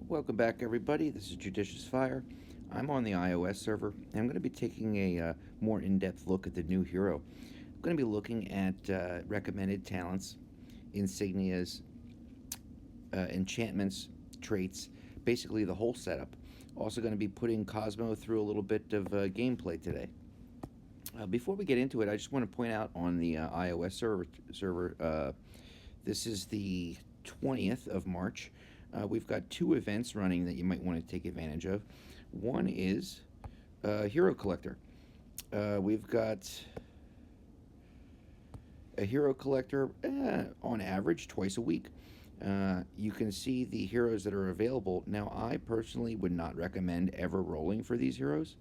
Welcome back, everybody. This is JudiciousFire. I'm on the iOS server, and I'm going to be taking a more in-depth look at the new hero. I'm going to be looking at recommended talents, insignias, enchantments, traits, basically the whole setup. Also going to be putting Cosmo through a little bit of gameplay today. Before we get into it, I just want to point out on the iOS server, this is the 20th of March. We've got two events running that you might want to take advantage of. One is Hero Collector. We've got a Hero Collector on average twice a week. You can see the heroes that are available. Now, I personally would not recommend ever rolling for these heroes.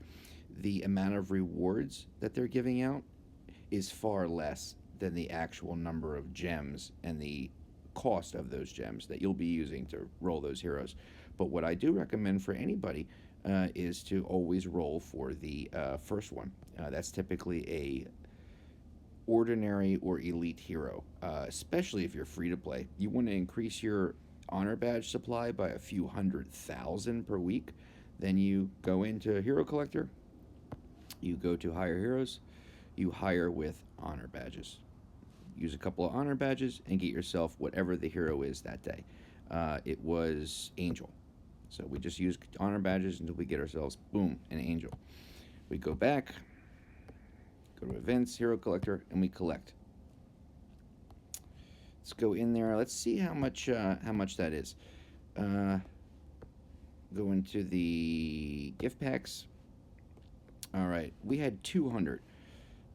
The amount of rewards that they're giving out is far less than the actual number of gems and the cost of those gems that you'll be using to roll those heroes. But what I do recommend for anybody is to always roll for the first one. That's typically a ordinary or elite hero, especially if you're free to play. You want to increase your honor badge supply by a few 100,000 per week. Then you go into Hero Collector, you go to Hire Heroes, you hire with honor badges. Use a couple of honor badges and get yourself whatever the hero is that day. It was Angel. So we just use honor badges until we get ourselves, boom, an Angel. We go back, go to Events, Hero Collector, and we collect. Let's go in there. Let's see how much that is. Go into the gift packs. All right, we had 200.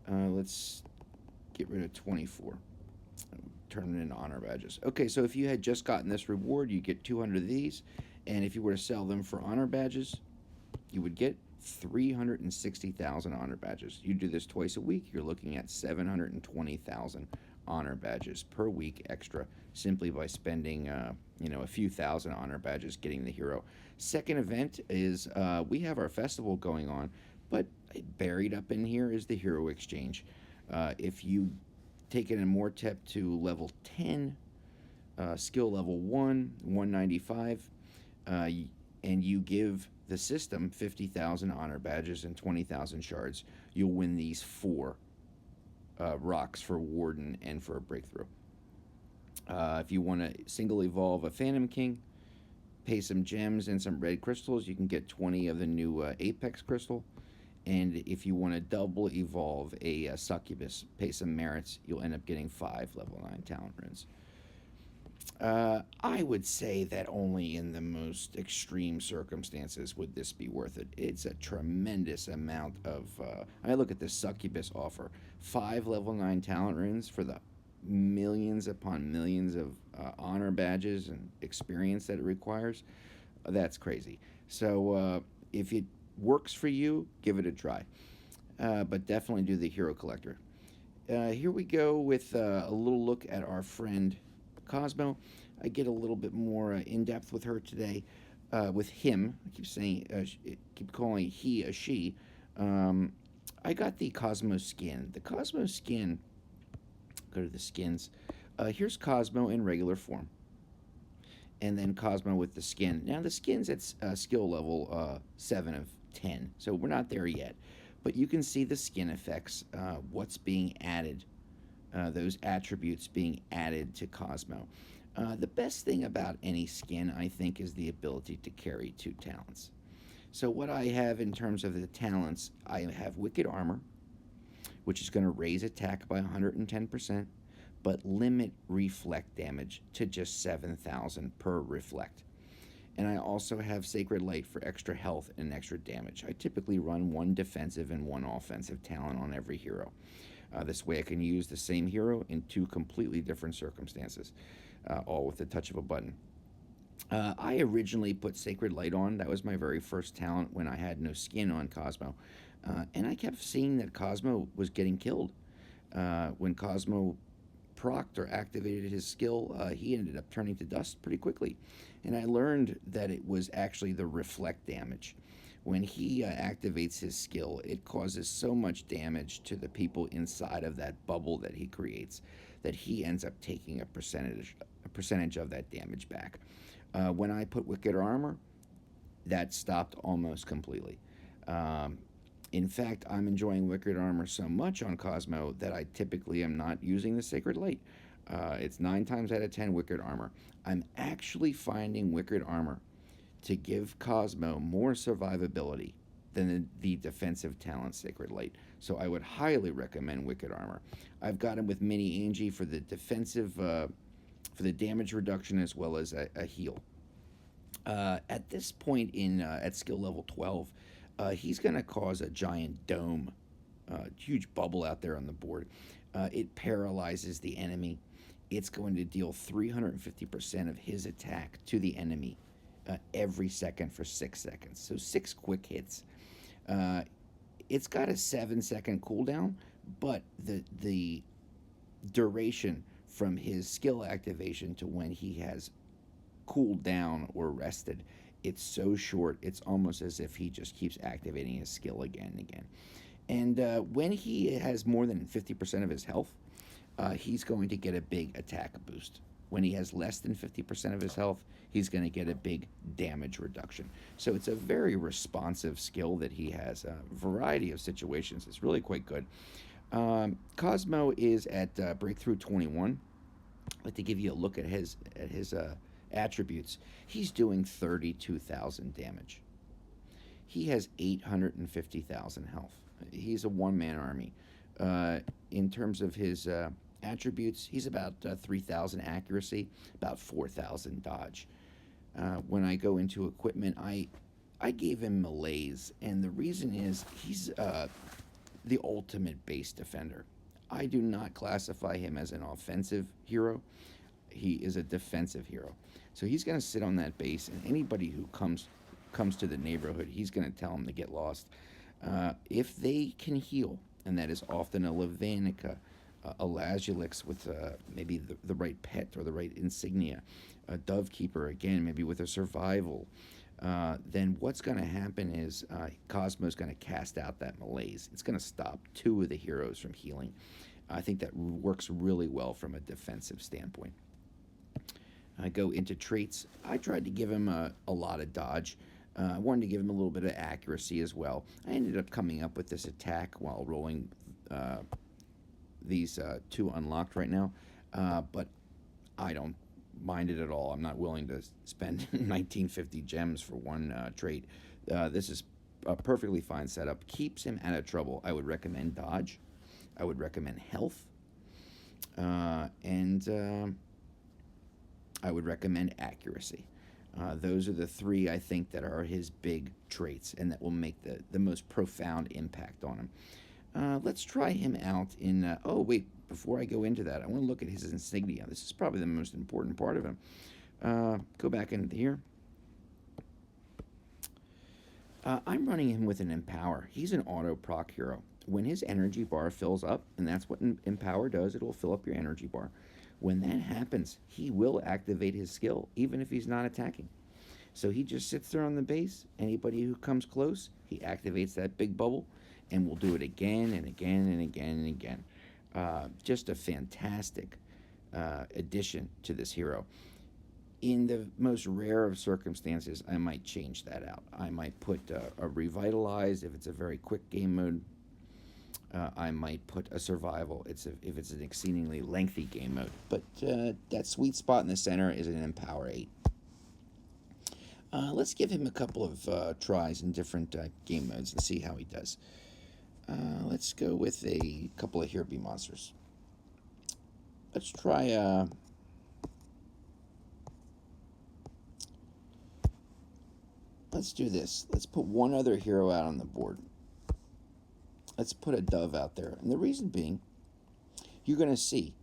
Let's get rid of 24. Turn it into honor badges. Okay, so if you had just gotten this reward, you get 200 of these, and if you were to sell them for honor badges, you would get 360,000 honor badges. You do this twice a week, you're looking at 720,000 honor badges per week extra, simply by spending a few thousand honor badges getting the hero. Second event is we have our festival going on, but buried up in here is the hero exchange. If you take an Immortep to level 10, skill level 1, 195, and you give the system 50,000 honor badges and 20,000 shards, you'll win these 4 rocks for Warden and for a breakthrough. If you want to single evolve a Phantom King, pay some gems and some red crystals, you can get 20 of the new Apex Crystal. And if you want to double evolve a Succubus, pay some merits, you'll end up getting 5 level 9 talent runes. I would say that only in the most extreme circumstances would this be worth it. It's a tremendous amount of... I look at the Succubus offer. 5 level 9 talent runes for the millions upon millions of honor badges and experience that it requires. That's crazy. So if it works for you, give it a try. But definitely do the Hero Collector. Here we go with a little look at our friend Cosmo. I get a little bit more in-depth with her today. With him, I keep saying, keep calling he a she. I got the Cosmo skin. The Cosmo skin, go to the skins. Here's Cosmo in regular form. And then Cosmo with the skin. Now the skin's at skill level 7 of 10, so we're not there yet. But you can see the skin effects, what's being added, those attributes being added to Cosmo. The best thing about any skin, I think, is the ability to carry 2 talents. So what I have in terms of the talents, I have Wicked Armor, which is going to raise attack by 110%, but limit reflect damage to just 7,000 per reflect. And I also have Sacred Light for extra health and extra damage. I typically run 1 defensive and 1 offensive talent on every hero. This way I can use the same hero in 2 completely different circumstances, all with the touch of a button. I originally put Sacred Light on. That was my very first talent when I had no skin on Cosmo. And I kept seeing that Cosmo was getting killed. When Cosmo procced or activated his skill, he ended up turning to dust pretty quickly. And I learned that it was actually the reflect damage. When he activates his skill, it causes so much damage to the people inside of that bubble that he creates that he ends up taking a percentage of that damage back. When I put Wicked Armor, that stopped almost completely. Um, in fact, I'm enjoying Wicked Armor so much on Cosmo that I typically am not using the Sacred Light. It's 9 times out of 10 Wicked Armor. I'm actually finding Wicked Armor to give Cosmo more survivability than the defensive talent Sacred Light. So I would highly recommend Wicked Armor. I've got him with Mini Angie for the defensive, for the damage reduction as well as a heal. At this point in at skill level 12, he's going to cause a giant dome, huge bubble out there on the board. It paralyzes the enemy. It's going to deal 350% of his attack to the enemy every second for 6 seconds. So 6 quick hits. Uh, it's got a 7 second cooldown, but the duration from his skill activation to when he has cooled down or rested, it's so short. It's almost as if he just keeps activating his skill again and again. And when he has more than 50% of his health, he's going to get a big attack boost. When he has less than 50% of his health, he's going to get a big damage reduction. So it's a very responsive skill that he has. A variety of situations. It's really quite good. Cosmo is at Breakthrough 21. I'd like to give you a look at his attributes. He's doing 32,000 damage. He has 850,000 health. He's a one-man army. In terms of his attributes, he's about 3,000 accuracy, about 4,000 dodge. When I go into equipment, I gave him malaise, and the reason is he's the ultimate base defender. I do not classify him as an offensive hero. He is a defensive hero. So he's going to sit on that base, and anybody who comes to the neighborhood, he's going to tell them to get lost. If they can heal, and that is often a Levanica, a Lazulix with maybe the right pet or the right insignia, a Dovekeeper, again, maybe with a survival, then what's going to happen is Cosmo's going to cast out that malaise. It's going to stop 2 of the heroes from healing. I think that works really well from a defensive standpoint. I go into traits. I tried to give him a lot of dodge. I wanted to give him a little bit of accuracy as well. I ended up coming up with this attack while rolling these 2 unlocked right now, but I don't mind it at all. I'm not willing to spend 1950 gems for one trait. This is a perfectly fine setup. Keeps him out of trouble. I would recommend dodge. I would recommend health. And I would recommend accuracy. Those are the 3 I think that are his big traits and that will make the most profound impact on him. Let's try him out in. Oh, wait, before I go into that, I want to look at his insignia. This is probably the most important part of him. Go back into here. I'm running him with an Empower. He's an auto proc hero. When his energy bar fills up, and that's what Empower does, it will fill up your energy bar. When that happens, he will activate his skill, even if he's not attacking. So he just sits there on the base. Anybody who comes close, he activates that big bubble, and will do it again and again and again and again. Just a fantastic addition to this hero. In the most rare of circumstances, I might change that out. I might put a Revitalize if it's a very quick game mode. I might put a Survival if it's an exceedingly lengthy game mode. But that sweet spot in the center is an Empower 8. Let's give him a couple of tries in different game modes and see how he does. Let's go with a couple of Here Be Monsters. Let's try let's do this. Let's put one other hero out on the board. Let's put a Dove out there. And the reason being, you're going to see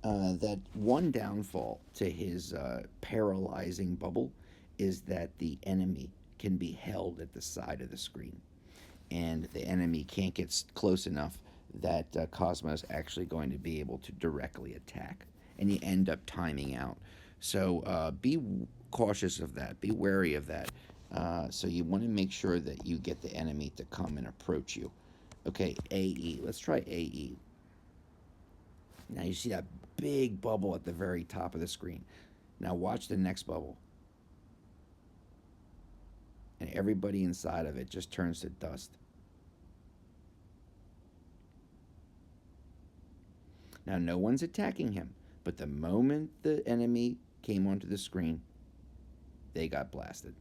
that one downfall to his paralyzing bubble is that the enemy can be held at the side of the screen. And the enemy can't get close enough that Cosmo is actually going to be able to directly attack. And you end up timing out. So be cautious of that. Be wary of that. So you want to make sure that you get the enemy to come and approach you. Okay, AE. Let's try AE. Now you see that big bubble at the very top of the screen. Now watch the next bubble. everybody inside of it just turns to dust. Now, no one's attacking him, but the moment the enemy came onto the screen, they got blasted.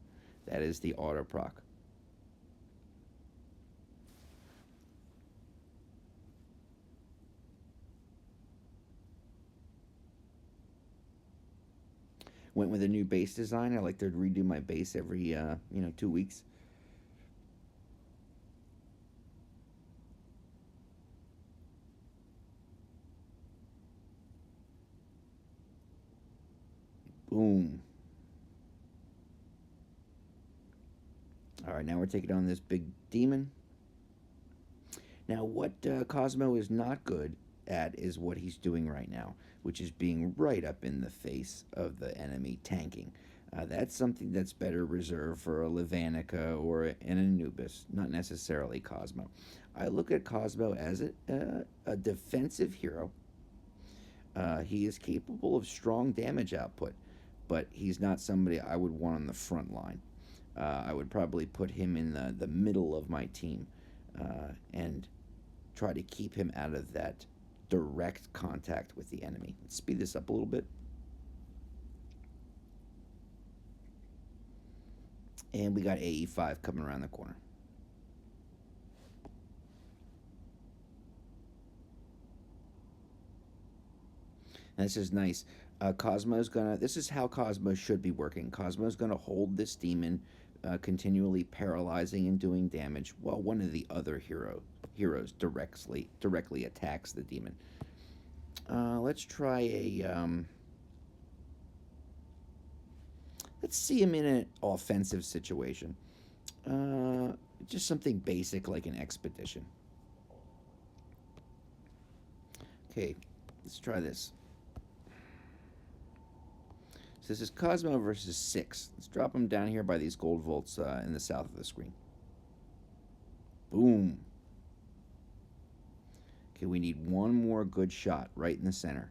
That is the auto proc. Went with a new base design. I like to redo my base every 2 weeks. Boom. All right, now we're taking on this big demon. Now, what Cosmo is not good at is what he's doing right now, which is being right up in the face of the enemy tanking. That's something that's better reserved for a Levanica or an Anubis, not necessarily Cosmo. I look at Cosmo as a defensive hero. He is capable of strong damage output, but he's not somebody I would want on the front line. I would probably put him in the middle of my team and try to keep him out of that direct contact with the enemy. Let's speed this up a little bit. And we got AE5 coming around the corner. And this is nice. This is how Cosmo should be working. Cosmo's gonna hold this demon, continually paralyzing and doing damage, while one of the other heroes directly attacks the demon. Let's try let's see him in an offensive situation. Just something basic like an expedition. Okay, let's try this. So this is Cosmo versus 6. Let's drop him down here by these gold vaults in the south of the screen. Boom. Okay, we need one more good shot right in the center.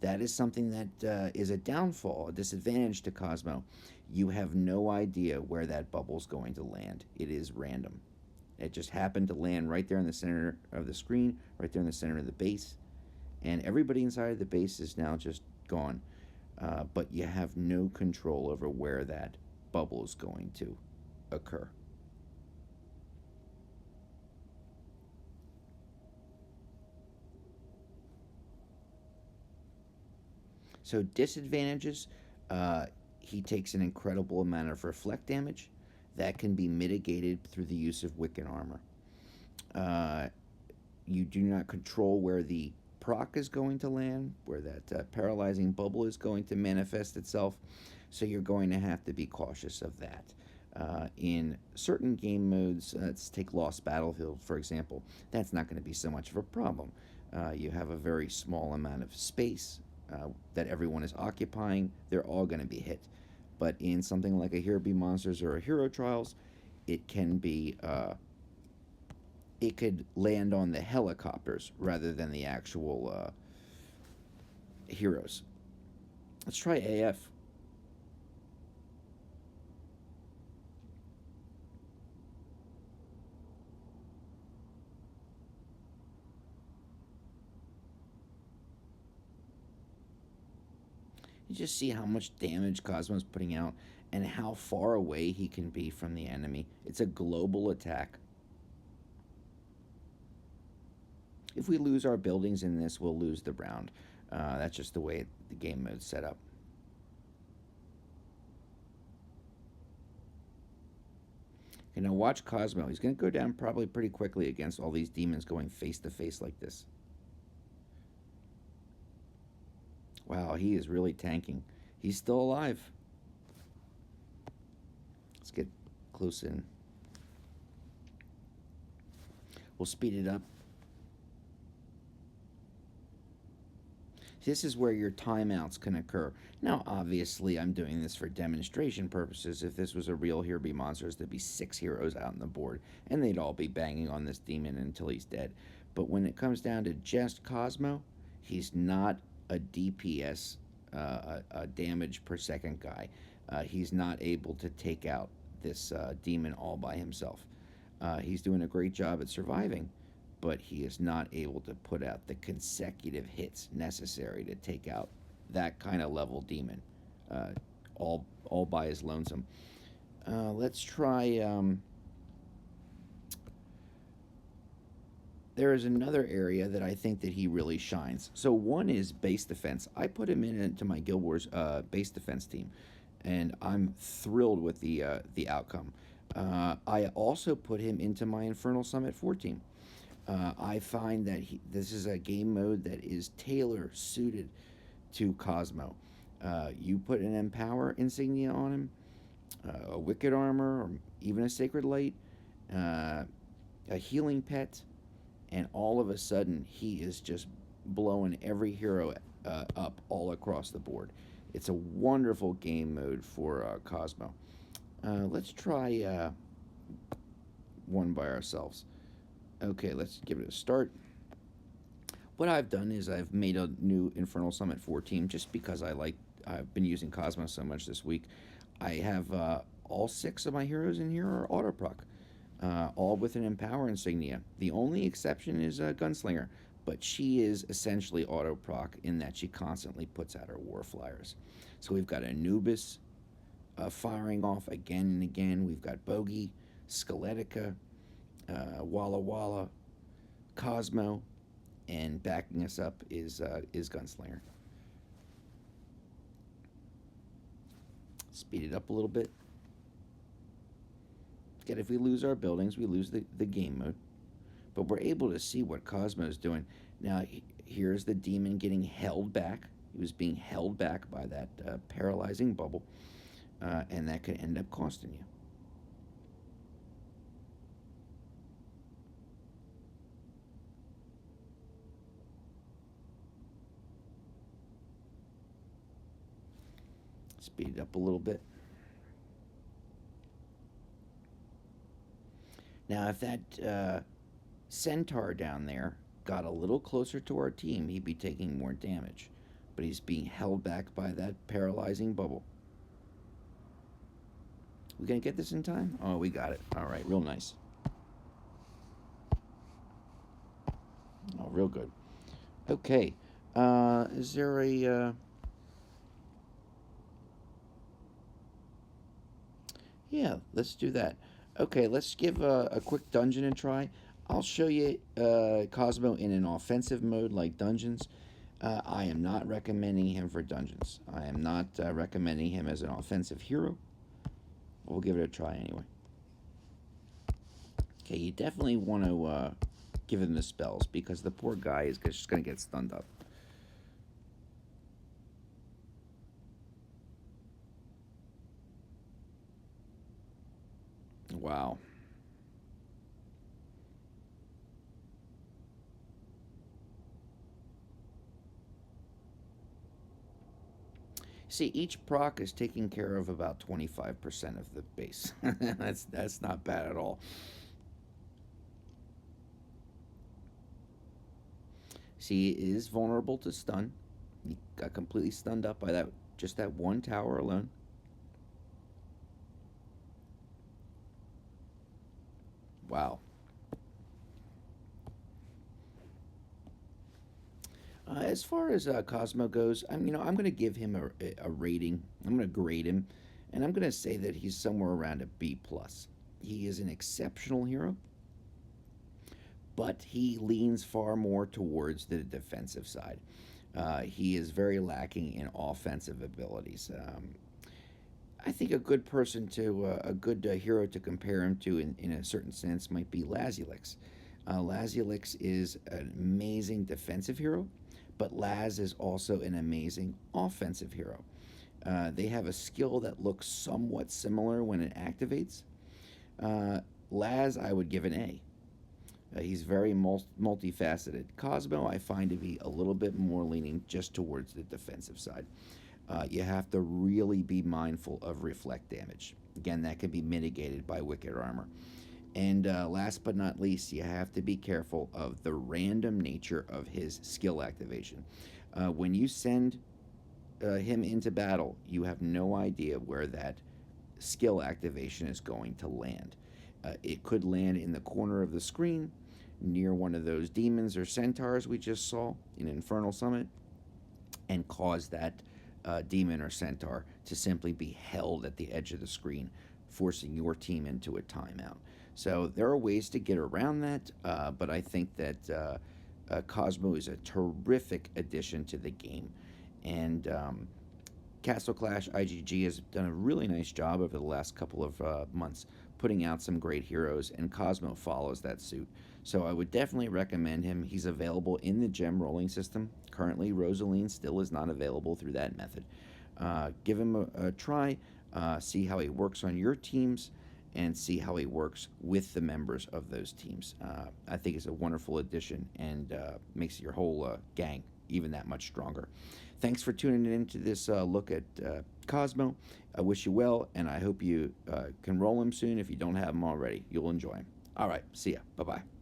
That is something that is a downfall, a disadvantage to Cosmo. You have no idea where that bubble's going to land. It is random. It just happened to land right there in the center of the screen, right there in the center of the base. And everybody inside of the base is now just gone. But you have no control over where that bubble is going to occur. So disadvantages, he takes an incredible amount of reflect damage. That can be mitigated through the use of Wicked Armor. You do not control where the proc is going to land, where that paralyzing bubble is going to manifest itself. So you're going to have to be cautious of that. In certain game modes, let's take Lost Battlefield, for example, that's not going to be so much of a problem. You have a very small amount of space that everyone is occupying, they're all going to be hit. But in something like a Here Be Monsters or a Hero Trials, it can be it could land on the helicopters rather than the actual heroes. Let's try AF. You just see how much damage Cosmo's putting out and how far away he can be from the enemy. It's a global attack. If we lose our buildings in this, we'll lose the round. That's just the way the game mode's set up. Okay, now watch Cosmo. He's going to go down probably pretty quickly against all these demons going face to face like this. Wow, he is really tanking. He's still alive. Let's get close in. We'll speed it up. This is where your timeouts can occur. Now, obviously, I'm doing this for demonstration purposes. If this was a real Here Be Monsters, there'd be 6 heroes out on the board, and they'd all be banging on this demon until he's dead. But when it comes down to just Cosmo, he's not a DPS, a damage per second guy. He's not able to take out this demon all by himself. He's doing a great job at surviving, but he is not able to put out the consecutive hits necessary to take out that kind of level demon, uh, all by his lonesome. Let's try. There is another area that I think that he really shines. So one is base defense. I put him into my Guild Wars base defense team, and I'm thrilled with the outcome. I also put him into my Infernal Summit 4 team. I find that this is a game mode that is tailor suited to Cosmo. You put an Empower insignia on him, a Wicked Armor, or even a Sacred Light, uh, a Healing Pet, and all of a sudden he is just blowing every hero up all across the board. It's a wonderful game mode for Cosmo. Let's try one by ourselves. Okay, let's give it a start. What I've done is I've made a new Infernal Summit 4 team just because I've been using Cosmo so much this week. I have all 6 of my heroes in here are auto proc, all with an Empower insignia. The only exception is Gunslinger, but she is essentially auto proc in that she constantly puts out her war flyers. So we've got Anubis firing off again and again. We've got Bogey, Skeletica, Walla Walla, Cosmo, and backing us up is Gunslinger. Speed it up a little bit. Again, if we lose our buildings, we lose the game mode. But we're able to see what Cosmo's doing. Now, here's the demon getting held back. He was being held back by that paralyzing bubble, and that could end up costing you. Speed it up a little bit. Now, if that centaur down there got a little closer to our team, he'd be taking more damage. But he's being held back by that paralyzing bubble. We gonna get this in time? Oh, we got it. All right, real nice. Oh, real good. Okay. Is there a... Yeah, let's do that. Okay, let's give a quick dungeon a try. I'll show you Cosmo in an offensive mode like dungeons. I am not recommending him for dungeons. I am not recommending him as an offensive hero. We'll give it a try anyway. Okay, you definitely want to give him the spells because the poor guy is just going to get stunned up. Wow. See, each proc is taking care of about 25% of the base. That's not bad at all. See, he is vulnerable to stun. He got completely stunned up by that one tower alone. Wow. As far as Cosmo goes, I'm going to give him a rating. I'm going to grade him, and I'm going to say that he's somewhere around a B plus. He is an exceptional hero, but he leans far more towards the defensive side. He is very lacking in offensive abilities. I think a good person a good hero to compare him to in a certain sense might be Lazulix. Lazulix is an amazing defensive hero, but Laz is also an amazing offensive hero. They have a skill that looks somewhat similar when it activates. Laz, I would give an A. He's very multifaceted. Cosmo, I find to be a little bit more leaning just towards the defensive side. You have to really be mindful of reflect damage. Again, that can be mitigated by Wicked Armor. And last but not least, you have to be careful of the random nature of his skill activation. When you send him into battle, you have no idea where that skill activation is going to land. It could land in the corner of the screen near one of those demons or centaurs we just saw in Infernal Summit and cause that demon or centaur to simply be held at the edge of the screen, forcing your team into a timeout. So there are ways to get around that, but I think that Cosmo is a terrific addition to the game. And Castle Clash IGG has done a really nice job over the last couple of months putting out some great heroes, and Cosmo follows that suit. So I would definitely recommend him. He's available in the gem rolling system. Currently, Rosaline still is not available through that method. Give him a try, see how he works on your teams, and see how he works with the members of those teams. I think it's a wonderful addition and makes your whole gang even that much stronger. Thanks for tuning in to this look at Cosmo. I wish you well, and I hope you can roll him soon. If you don't have him already, you'll enjoy him. All right, see ya. Bye bye.